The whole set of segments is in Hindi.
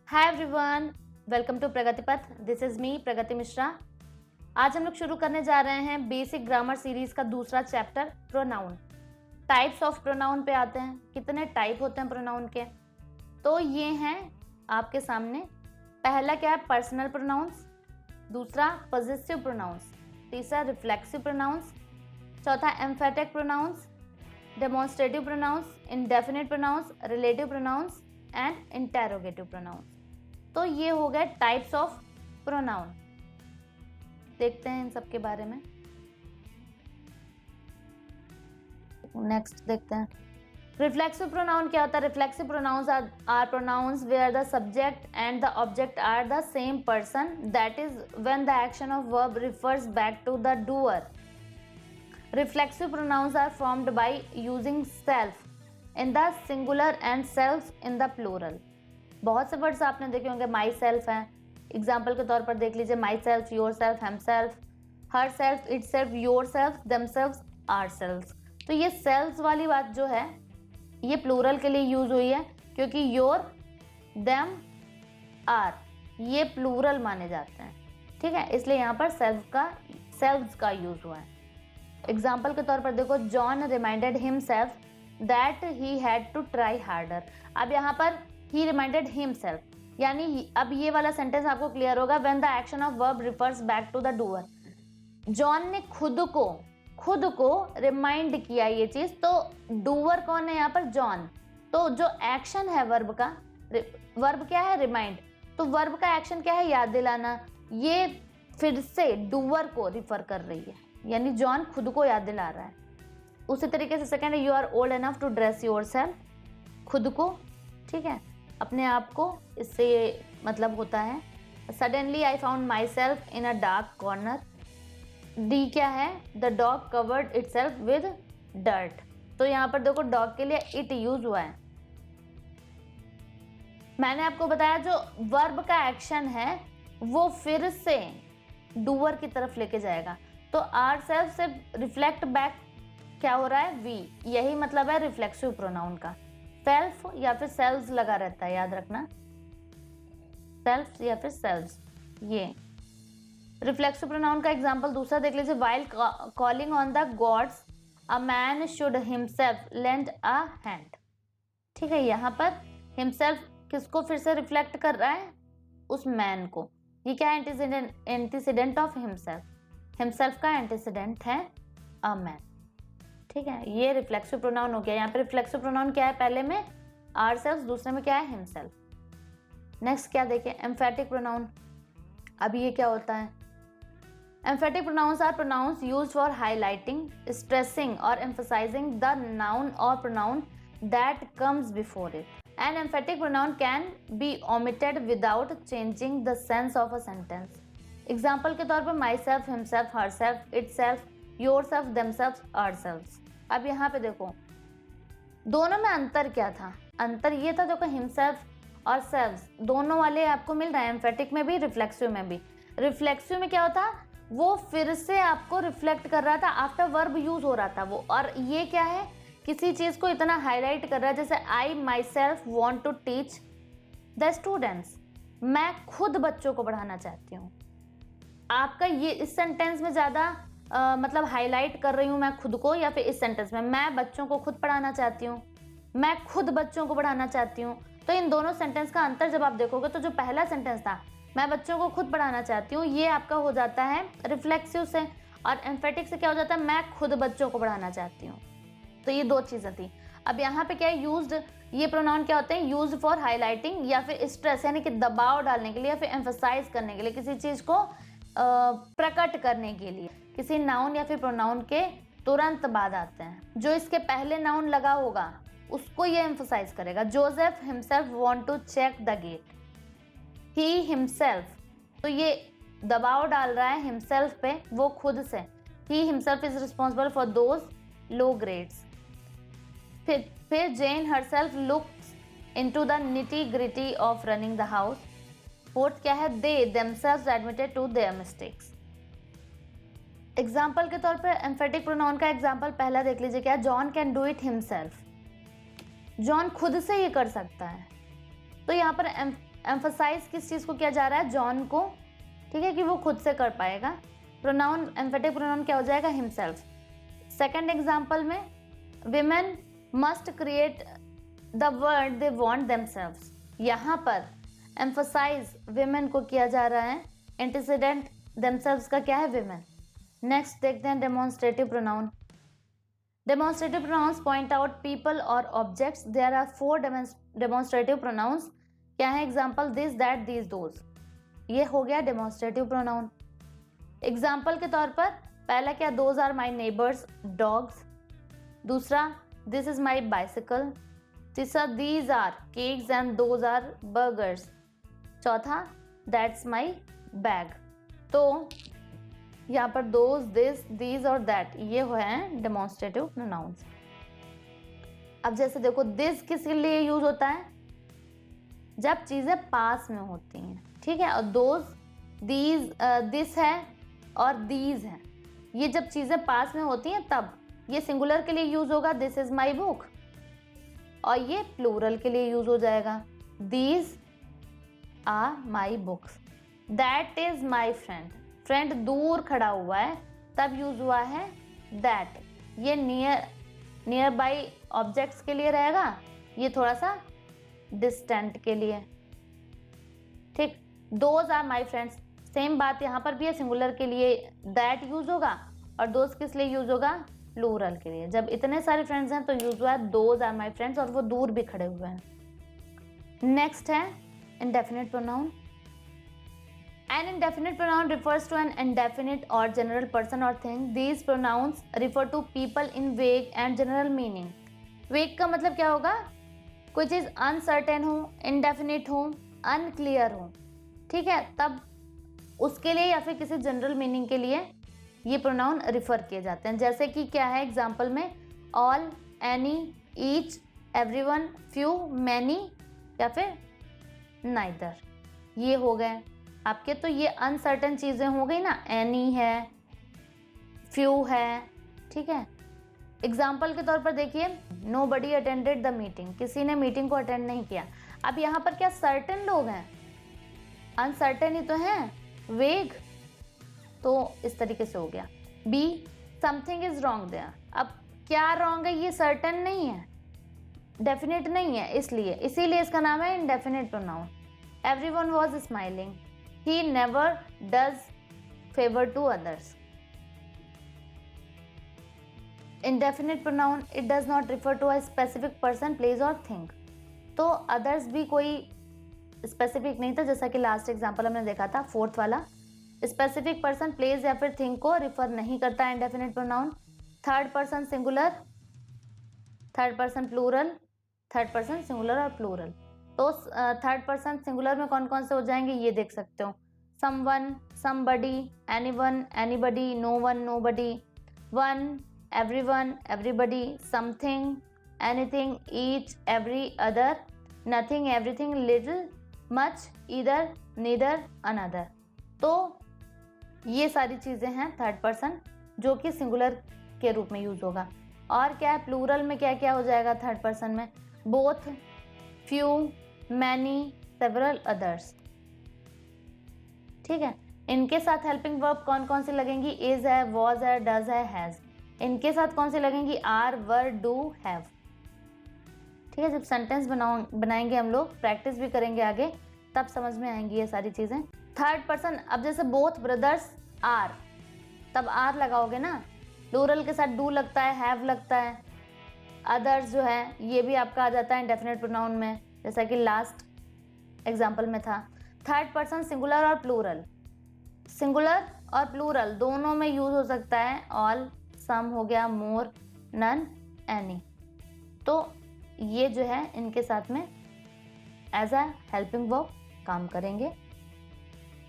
हाय एवरीवन, वेलकम टू प्रगति पथ। दिस इज मी प्रगति मिश्रा। आज हम लोग शुरू करने जा रहे हैं बेसिक ग्रामर सीरीज का दूसरा chapter pronoun. Types of pronoun पे आते हैं। कितने टाइप होते हैं प्रोनाउन के, तो ये हैं आपके सामने। पहला क्या है? Personal pronouns. दूसरा पॉजेसिव प्रोनाउंस। तीसरा रिफ्लेक्सिव प्रोनाउंस। चौथा emphatic pronouns, demonstrative pronouns, indefinite pronouns, relative pronouns and interrogative pronouns. तो ये हो गए टाइप्स ऑफ प्रोनाउन। देखते हैं इन सब के बारे में। नेक्स्ट देखते हैं रिफ्लेक्सिव प्रोनाउन क्या होता है। Reflexive pronouns are pronouns where the subject and the object are the same person, that is when the action of verb refers back to the doer. Reflexive pronouns are formed by using self in the singular and self in the plural. बहुत से वर्ड्स आपने देखे होंगे माई सेल्फ है। एग्जाम्पल के तौर पर देख लीजिए myself, yourself, himself, herself, itself, yourself, themself, ourself. तो ये सेल्फ वाली बात जो है ये प्लूरल के लिए यूज हुई है, क्योंकि योर, देम, आर ये प्लूरल माने जाते हैं। ठीक है, इसलिए यहाँ पर सेल्फ का यूज हुआ है। एग्जाम्पल के तौर पर देखो, John reminded himself that he had to try harder. अब यहाँ पर ही रिमाइंडेड हिमसेल्फ, यानी अब ये वाला सेंटेंस आपको क्लियर होगा। When the action of verb refers back to the doer. John ने खुद को रिमाइंड किया ये चीज, तो डूअर कौन है यहाँ पर? जॉन। तो जो एक्शन है वर्ब का, वर्ब क्या है? रिमाइंड। तो वर्ब का एक्शन क्या है? याद दिलाना। ये फिर से डूअर को रिफर कर रही है, यानी जॉन खुद को याद दिला रहा है। उसी तरीके से सेकंड है, you are old enough to dress yourself. खुद को, ठीक है, अपने आप को, इससे मतलब होता है। Suddenly I found my self in a dark corner. D क्या है? The dog covered it self with dirt. तो यहाँ पर देखो डॉग के लिए इट यूज हुआ है। मैंने आपको बताया जो वर्ब का एक्शन है वो फिर से डूअर की तरफ लेके जाएगा। तो आर सेल्फ से रिफ्लेक्ट बैक क्या हो रहा है? वी। यही मतलब है रिफ्लेक्सिव प्रोनाउन का। सेल्फ या फिर सेल्व्स लगा रहता है, याद रखना, सेल्फ या फिर सेल्व्स। ये रिफ्लेक्सिव प्रोनाउन का एग्जांपल दूसरा देख लीजिए। While calling on the gods a man should himself lend a hand. ठीक है, यहाँ पर हिमसेल्फ किसको फिर से रिफ्लेक्ट कर रहा है? उस मैन को। ये क्या है? Antecedent of himself. हिमसेल्फ का एंटीसीडेंट है अ मैन। ठीक है, ये रिफ्लेक्सिव प्रोनाउन हो गया। यहाँ पे रिफ्लेक्सिव प्रोनाउन क्या है? पहले में आर सेल्फ, दूसरे में क्या है? हिमसेल्फ। नेक्स्ट क्या देखें? Emphatic pronoun. अब ये क्या होता है? Emphatic pronouns are pronouns used for highlighting, stressing और एम्फसाइजिंग द नाउन और pronoun that comes before it. An emphatic pronoun can be omitted without changing the sense of a sentence. Example के तौर पर myself, himself, herself, itself, yourself, themself, ourself. अब यहाँ पे देखो दोनों में अंतर क्या था? अंतर ये था, देखो हिमसेल्फ और सेल्फ दोनों वाले आपको मिल रहे हैं, एम्फेटिक में भी, रिफ्लेक्सिव में भी। रिफ्लेक्सिव में क्या होता? वो फिर से आपको रिफ्लेक्ट कर रहा था, आफ्टर वर्ब यूज हो रहा था वो। और ये क्या है? किसी चीज को इतना हाईलाइट कर रहा है, जैसे I myself want to teach the students. मैं खुद बच्चों को पढ़ाना चाहती हूँ। आपका ये इस सेंटेंस में ज्यादा मतलब हाईलाइट कर रही हूँ मैं खुद को, या फिर इस सेंटेंस में मैं बच्चों को खुद पढ़ाना चाहती हूँ, मैं खुद बच्चों को पढ़ाना चाहती हूँ। तो इन दोनों सेंटेंस का अंतर जब आप देखोगे तो जो पहला सेंटेंस था मैं बच्चों को खुद पढ़ाना चाहती हूँ, ये आपका हो जाता है रिफ्लेक्सिव से। और एम्फेटिक से क्या हो जाता है? मैं खुद बच्चों को पढ़ाना चाहती हूँ। तो ये दो चीजें थी। अब यहाँ पे क्या है? यूज्ड, ये प्रोनाउन क्या होते हैं? यूज्ड फॉर हाईलाइटिंग या फिर स्ट्रेस, यानी कि दबाव डालने के लिए, या फिर एम्फसाइज करने के लिए, किसी चीज को प्रकट करने के लिए। किसी नाउन या फिर प्रोनाउन के तुरंत बाद आते हैं। जो इसके पहले नाउन लगा होगा उसको ये एम्फसाइज करेगा। Joseph himself want to check the gate. He himself, तो ये दबाव डाल रहा है हिमसेल्फ पे, वो खुद से। He himself is responsible for those low grades. फिर Jane herself looks into the nitty gritty of running the house. Fourth क्या है? They themselves admitted to their mistakes. Example के तौर पर एम्फेटिक प्रोनाउन का एग्जाम्पल पहला देख लीजिए। क्या? John can do it himself. John खुद से ये कर सकता है। तो यहाँ पर एम्फसाइज किस चीज़ को किया जा रहा है, जॉन को, ठीक है, कि वो खुद से कर पाएगा। प्रोनाउन एम्फेटिक प्रोनाउन क्या हो जाएगा, हिमसेल्फ। सेकंड एग्जांपल में women must create the word they want themselves, यहाँ पर एम्फसाइज विमेन को किया जा रहा है, एंटीसीडेंट देमसेल्व्स का क्या है, विमेन। नेक्स्ट देखते हैं demonstrative pronoun. Demonstrative pronouns point out people और objects. There are 4 demonstrative pronouns. क्या है example, this, that, these, those. ये हो गया डेमोन्स्ट्रेटिव प्रोनाउन। एग्जाम्पल के तौर पर पहला क्या, those are my neighbours dogs. दूसरा, दिस इज माई बाइसिकल। तीसरा, these are cakes and those are burgers. चौथा, दैट्स माई बैग। तो यहाँ पर दोज, दिस, दीज और दैट ये हैं डेमोन्स्ट्रेटिव प्रोनाउंस। अब जैसे देखो, दिस किस लिए यूज होता है, जब चीजें पास में होती हैं, ठीक है, और दोज, दीज, दिस है और दीज है, ये जब चीजें पास में होती हैं तब ये सिंगुलर के लिए यूज होगा, दिस इज माई बुक, और ये प्लूरल के लिए यूज हो जाएगा, these are my books. That is my friend, friend दूर खड़ा हुआ है तब यूज हुआ है दैट। ये नियर बाई ऑब्जेक्ट्स के लिए रहेगा, ये थोड़ा सा डिस्टेंट के लिए, ठीक। Those are my friends, same बात यहाँ पर भी है, सिंगुलर के लिए दैट यूज होगा और दोज किस लिए यूज होगा, प्लूरल के लिए। जब इतने सारे फ्रेंड्स हैं तो यूज हुआ है दोज आर माई फ्रेंड्स और वो दूर भी खड़े हुए हैं। नेक्स्ट है indefinite pronoun. An indefinite pronoun refers to an indefinite or general person or thing. These pronouns refer to people in vague and general meaning. Vague का मतलब क्या होगा, कोई चीज़ uncertain हो, indefinite हो, unclear हो, ठीक है, तब उसके लिए या फिर किसी जनरल मीनिंग के लिए ये प्रोनाउन रिफर किए जाते हैं। जैसे कि क्या है एग्जाम्पल में, all, any, each, everyone, few, many या फिर नाइदर, ये हो गए आपके। तो ये अनसर्टेन चीज़ें हो गई ना, एनी है, फ्यू है, ठीक है। एग्जाम्पल के तौर पर देखिए, नोबडी अटेंडेड द मीटिंग, किसी ने मीटिंग को अटेंड नहीं किया। अब यहाँ पर क्या सर्टेन लोग हैं, अनसर्टेन ही तो हैं, वेग, तो इस तरीके से हो गया। B, something is wrong there, अब क्या रॉन्ग है, ये सर्टेन नहीं है, डेफिनेट नहीं है, इसीलिए इसका नाम है indefinite pronoun. Everyone was smiling, he never does favor to others. Indefinite pronoun, it does not refer to a specific person, place or thing. तो others भी कोई specific नहीं था, जैसा कि लास्ट एग्जाम्पल हमने देखा था, फोर्थ वाला। स्पेसिफिक पर्सन, प्लेस या फिर थिंग को रिफर नहीं करता है indefinite pronoun. Third person singular, third person plural, third person singular और प्लूरल। तो थर्ड पर्सन सिंगुलर में कौन कौन से हो जाएंगे ये देख सकते हो, someone, somebody, anyone, anybody, known, nobody, one, everyone, everybody, something, anything, each, every, other, nothing, everything, little, much, either, neither, another. तो ये सारी चीज़ें हैं थर्ड पर्सन जो कि सिंगुलर के रूप में यूज होगा। और क्या है प्लूरल में, क्या क्या हो जाएगा थर्ड पर्सन में, both, few, many, several, others, ठीक है। इनके साथ हेल्पिंग वर्ब कौन कौन सी लगेंगी, इज है, वॉज है, डज है, हैज। इनके साथ कौन सी लगेंगी, आर, वर, डू, हैव, ठीक है। जब सेंटेंस बनाएंगे हम लोग, प्रैक्टिस भी करेंगे आगे, तब समझ में आएंगी ये सारी चीज़ें। थर्ड पर्सन, अब जैसे बोथ ब्रदर्स आर, तब आर लगाओगे ना, प्लूरल के साथ डू लगता है, हैव लगता है। अदर्स जो है ये भी आपका आ जाता है इंडेफिनिट प्रोनाउन में, जैसा कि लास्ट एग्जाम्पल में था। थर्ड पर्सन सिंगुलर और प्लूरल, सिंगुलर और प्लूरल दोनों में यूज हो सकता है। ऑल, सम हो गया, मोर, नन, एनी। तो ये जो है इनके साथ में एज अ हेल्पिंग वर्ब काम करेंगे।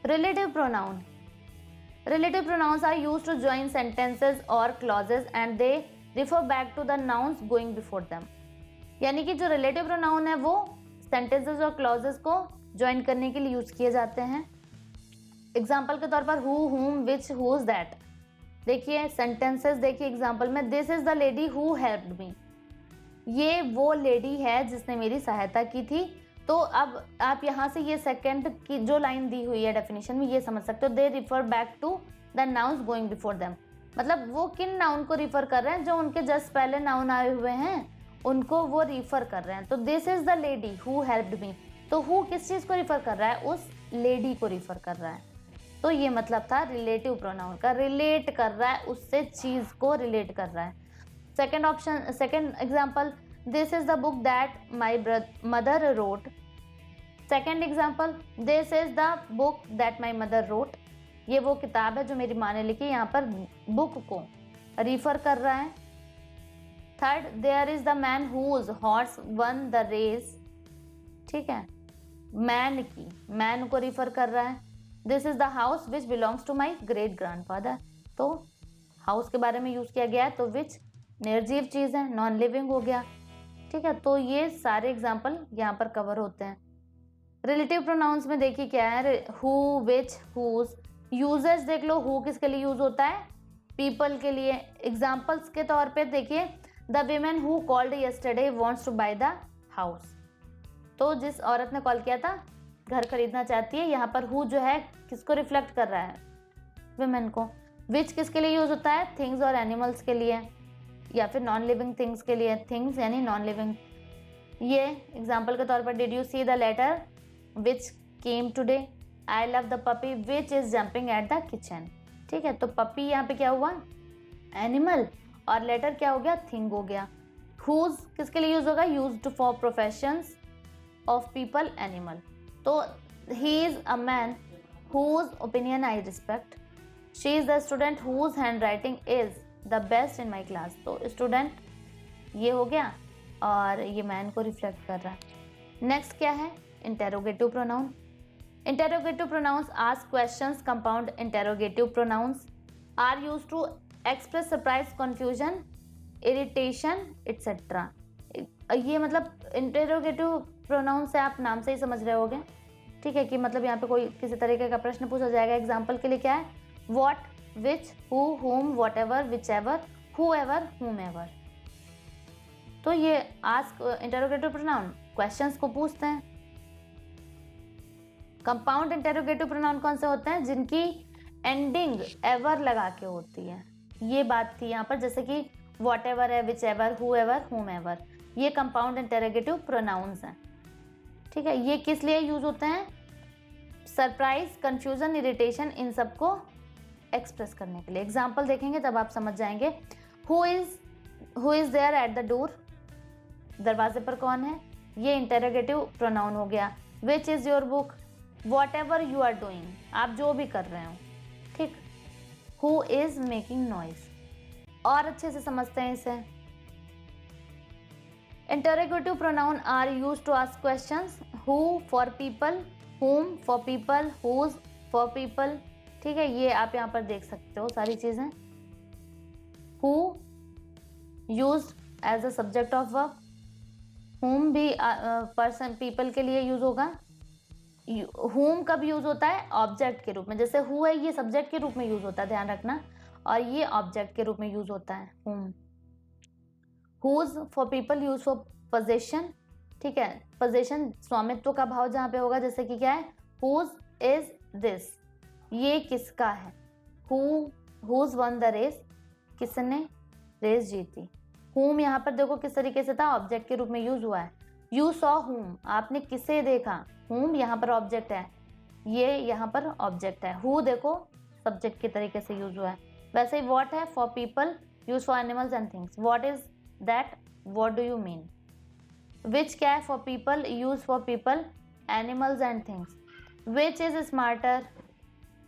Relative pronoun, relative pronouns are used to join sentences और clauses and they refer back to the nouns going before them. यानी कि जो रिलेटिव प्रोनाउन है वो सेंटेंसेस और क्लॉजेस को ज्वाइन करने के लिए यूज किए जाते हैं। एग्जाम्पल के तौर पर हु, हुम, विच, हुज, दैट। देखिए सेंटेंसेस, देखिए एग्जाम्पल में, this is the lady who helped me, ये वो लेडी है जिसने मेरी सहायता की थी। तो अब आप यहाँ से ये सेकंड की जो लाइन दी हुई है डेफिनेशन में ये समझ सकते हो, they refer back to the nouns going before them, मतलब वो किन नाउन को रिफर कर रहे हैं, जो उनके जस्ट पहले नाउन आए हुए हैं उनको वो रिफर कर रहे हैं। तो this is the lady who helped me, तो हु किस चीज को रिफर कर रहा है, उस लेडी को रिफर कर रहा है। तो ये मतलब था रिलेटिव प्रोनाउन का, रिलेट कर रहा है उससे, चीज को रिलेट कर रहा है। Second option, second example, this is the book that my mother wrote. Second example, this is the book that my mother wrote, ये वो किताब है जो मेरी माँ ने लिखी, यहाँ पर बुक को रिफर कर रहा है। Third, there is the man whose horse won the race, ठीक है, मैन की, मैन को रिफर कर रहा है। This is the house which belongs to my great grandfather, तो हाउस के बारे में यूज किया गया है, तो विच निर्जीव चीज है, नॉन लिविंग हो गया, ठीक है। तो ये सारे एग्जाम्पल यहाँ पर कवर होते हैं। रिलेटिव प्रोनाउंस में देखिए क्या है, हु, विच, हुज। यूजेज देख लो, हु किसके लिए यूज होता है, पीपल के लिए। एग्जाम्पल्स के तौर पे देखिए, the women who called yesterday wants to buy the house, तो जिस औरत ने कॉल किया था घर खरीदना चाहती है, यहाँ पर हु जो है किसको रिफ्लेक्ट कर रहा है, विमेन को। विच किसके लिए यूज होता है, थिंग्स और एनिमल्स के लिए, या फिर नॉन लिविंग थिंग्स के लिए, थिंग्स यानी नॉन लिविंग। ये एग्जाम्पल के तौर पर, did you see the letter which came today, I love the puppy which is jumping at the kitchen, ठीक है। तो पपी यहाँ पे क्या हुआ, एनिमल, और लेटर क्या हो गया, थिंग हो गया। हुज किसके लिए यूज होगा, used for professions of people, animal. तो he is a man whose opinion I respect, she is the student whose handwriting is the best in my class, तो स्टूडेंट ये हो गया, और ये मैन को रिफ्लेक्ट कर रहा है। नेक्स्ट क्या है, interrogative pronoun. Interrogative pronouns ask questions. Compound interrogative pronouns are used to express surprise, confusion, irritation, etc. ये मतलब interrogative pronouns से आप नाम से ही समझ रहे होगे, ठीक है, कि मतलब यहाँ पे कोई किसी तरीके का प्रश्न पूछा जाएगा। एग्जाम्पल के लिए क्या है, what, which, who, whom, whatever, whichever, whoever, whomever। तो ये ask interrogative pronoun questions को पूछते हैं। कंपाउंड इंटेरोगेटिव प्रोनाउन कौन से होते हैं, जिनकी एंडिंग एवर लगा के होती है, ये बात थी यहाँ पर, जैसे कि वॉट एवर है, विच एवर, हु एवर, हुम एवर, ये कंपाउंड इंटेरोगेटिव प्रोनाउंस हैं, ठीक है। ये किस लिए यूज होते हैं, सरप्राइज, कंफ्यूजन, इरिटेशन, इन सबको एक्सप्रेस करने के लिए। एग्जाम्पल देखेंगे तब आप समझ जाएंगे। Who is there at the door, दरवाजे पर कौन है, ये इंटेरोगेटिव प्रोनाउन हो गया। Which is your book, whatever you are doing, आप जो भी कर रहे हो, ठीक। हु इज मेकिंग नॉइज, और अच्छे से समझते हैं इसे। Interrogative pronoun are used to ask questions, who for people, whom for people, whose for people, ठीक है। ये आप यहाँ पर देख सकते हो सारी चीजें। Who used as a subject of verb, whom भी पर्सन, पीपल के लिए यूज होगा। whom कब यूज होता है, ऑब्जेक्ट के रूप में, जैसे who है ये सब्जेक्ट के रूप में यूज होता है, ध्यान रखना, और ये ऑब्जेक्ट के रूप में यूज होता है whom। whose for people use for possession, ठीक है, पोजेशन स्वामित्व का भाव जहाँ पे होगा, जैसे कि क्या है, whose is this, ये किसका है। whose won the race, किसने रेस जीती। whom यहाँ पर देखो किस तरीके से था, ऑब्जेक्ट के रूप में यूज हुआ है। You saw whom, आपने किसे देखा, whom यहाँ पर ऑब्जेक्ट है, ये यहाँ पर ऑब्जेक्ट है। who देखो सब्जेक्ट के तरीके से यूज हुआ है। वैसे ही what है for people, use for animals and things, what is that, what do you mean। which क्या है, for people, use for people, animals and things. which is smarter,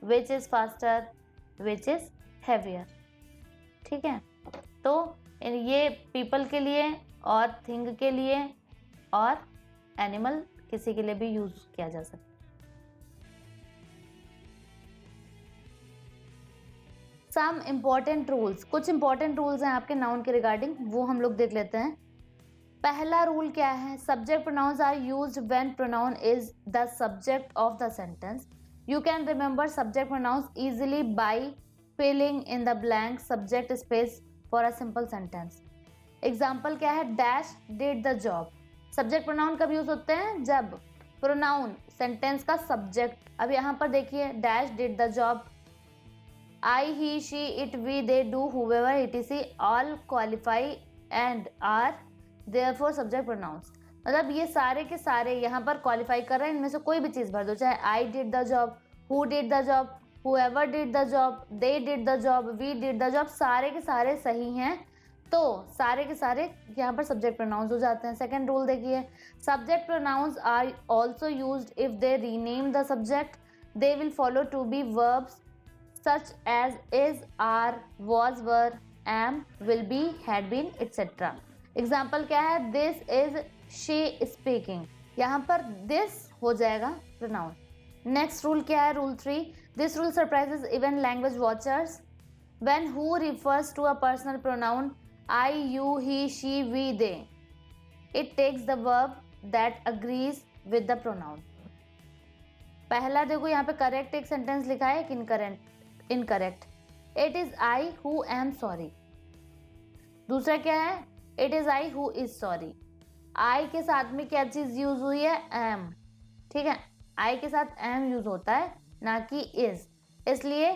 which is faster, which is heavier, ठीक है। तो ये पीपल के लिए और थिंग के लिए और एनिमल किसी के लिए भी यूज किया जा सकता है। सम इम्पॉर्टेंट रूल्स, कुछ इंपॉर्टेंट रूल्स हैं आपके नाउन के रिगार्डिंग, वो हम लोग देख लेते हैं। पहला रूल क्या है, subject pronouns are used when pronoun is the subject of the sentence. You can remember subject pronouns easily by filling in the blank subject space for a simple sentence. Example क्या है, dash did the job. Subject pronoun कब यूज होते हैं, जब प्रोनाउन सेंटेंस का सब्जेक्ट। अब यहाँ पर देखिए, dash did the job, I he she it we they do whoever etc all qualify and are therefore subject pronouns. मतलब ये सारे के सारे यहाँ पर क्वालिफाई कर रहे हैं, इनमें से कोई भी चीज़ भर दो, चाहे I did the job, who did the job, whoever did the job, they did the job, we did the job, सारे के सारे सही हैं तो सारे के सारे यहाँ पर सब्जेक्ट प्रोनाउंस हो जाते हैं। सेकंड रूल देखिए, subject pronouns are also used if they rename the subject, they will follow to be verbs such as is, are, was, were, am, will be, had been, etc. Example क्या है, this is she speaking, यहाँ पर this हो जाएगा प्रोनाउन। नेक्स्ट रूल क्या है, rule 3, this rule surprises even language watchers when who refers to a personal pronoun I, you, he, she, we, they, it takes the verb that agrees with the pronoun। पहला देखो यहाँ पे करेक्ट एक सेंटेंस लिखा है कि incorrect, it is I who am sorry. दूसरा क्या है, it is I who is sorry. I के साथ में क्या चीज यूज हुई है, एम, ठीक है, आई के साथ एम यूज होता है ना कि इज, इसलिए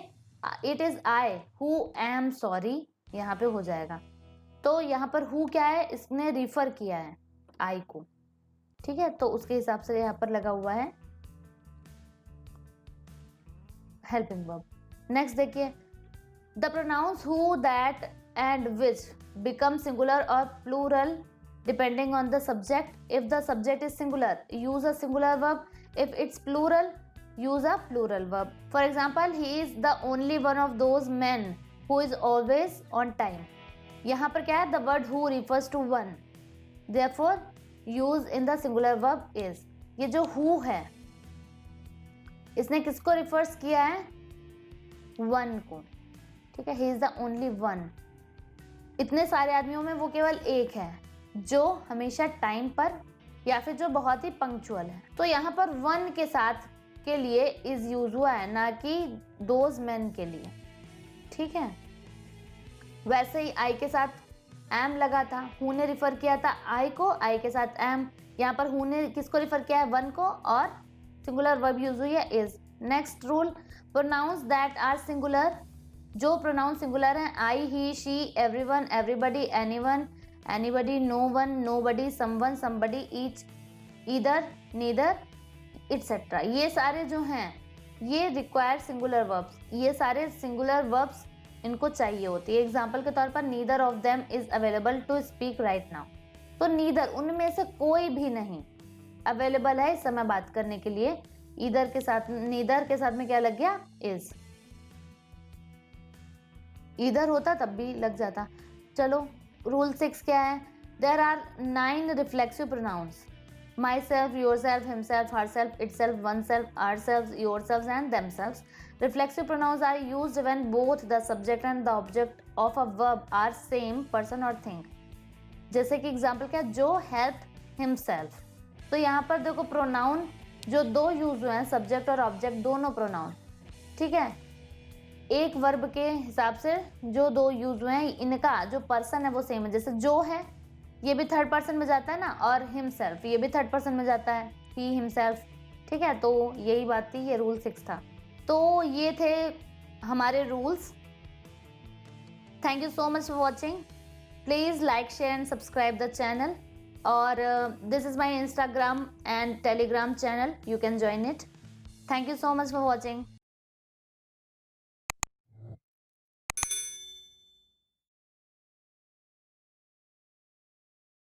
it is I who am sorry यहाँ पे हो जाएगा। तो यहाँ पर हु क्या है, इसने रिफर किया है आई को, ठीक है, तो उसके हिसाब से यहाँ पर लगा हुआ है हेल्पिंग वर्ब। नेक्स्ट देखिए, the pronouns who, that and which become singular और plural depending on the subject. If the subject is singular use a singular verb, if it's plural use a plural verb. For example, he is the only one of those men who is always on time. यहाँ पर क्या है, the word who refers to one, therefore use in the singular verb is। ये जो who है इसने किसको रिफर्स किया है, one को, ठीक है, he is the only one। इतने सारे आदमियों में वो केवल एक है जो हमेशा टाइम पर या फिर जो बहुत ही पंक्चुअल है। तो यहाँ पर one के साथ के लिए इज यूज हुआ है, ना कि दोज मैन के लिए, ठीक है। वैसे ही आई के साथ एम लगा था, हु ने रिफर किया था आई को, आई के साथ एम, यहाँ पर हु ने किसको रिफर किया है, वन को, और सिंगुलर वर्ब यूज हुई है is. Next rule, pronouns that are singular, जो प्रोनाउंस सिंगुलर हैं, I he she everyone everybody anyone anybody no one nobody someone somebody each either neither etcetera, ये सारे जो हैं ये रिक्वायर सिंगुलर वर्ब्स, ये सारे सिंगुलर वर्ब्स इनको चाहिए होती है। एग्जाम्पल के तौर पर neither of them is available to speak right now, तो नीदर उनमें से कोई भी नहीं अवेलेबल है इस समय बात करने के लिए। ईदर के साथ, नीदर के साथ में क्या लग गया, इज। ईदर होता तब भी लग जाता। चलो रूल 6 क्या है, there are 9 reflexive pronouns, myself, yourself, himself, herself, itself, oneself, ourselves, yourselves and themselves. Reflexive pronouns are used when both the subject and the object of a verb are same person or thing. जैसे कि एग्जाम्पल क्या, जो helped himself, तो यहाँ पर देखो प्रोनाउन जो दो यूज हुए हैं, सब्जेक्ट और ऑब्जेक्ट दोनों प्रोनाउन, ठीक है, एक वर्ब के हिसाब से जो दो यूज हुए हैं इनका जो पर्सन है वो सेम है। जैसे जो है ये भी थर्ड पर्सन में जाता है ना, और हिमसेल्फ ये भी थर्ड पर्सन में जाता है, ही हिमसेल्फ, ठीक है, तो यही बात थी, ये रूल 6 था। तो ये थे हमारे rules. Thank you so much for watching, please like share and subscribe the channel, और this is my Instagram and Telegram channel, you can join it. Thank you so much for watching.